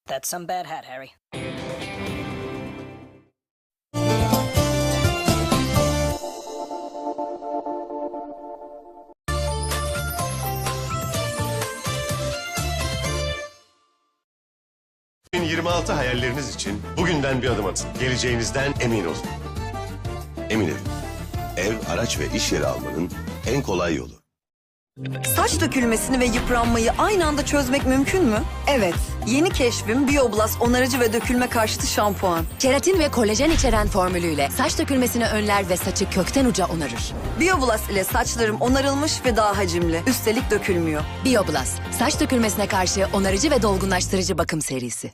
That's some bad hat, Harry. ...2026 hayalleriniz için bugünden bir adım atın. Geleceğinizden emin olun. Emin ev, araç ve iş yeri almanın en kolay yolu. Saç dökülmesini ve yıpranmayı aynı anda çözmek mümkün mü? Evet. Yeni keşfim Bioblast onarıcı ve dökülme karşıtı şampuan. Keratin ve kolajen içeren formülüyle saç dökülmesini önler ve saçı kökten uca onarır. Bioblast ile saçlarım onarılmış ve daha hacimli. Üstelik dökülmüyor. Bioblast, saç dökülmesine karşı onarıcı ve dolgunlaştırıcı bakım serisi.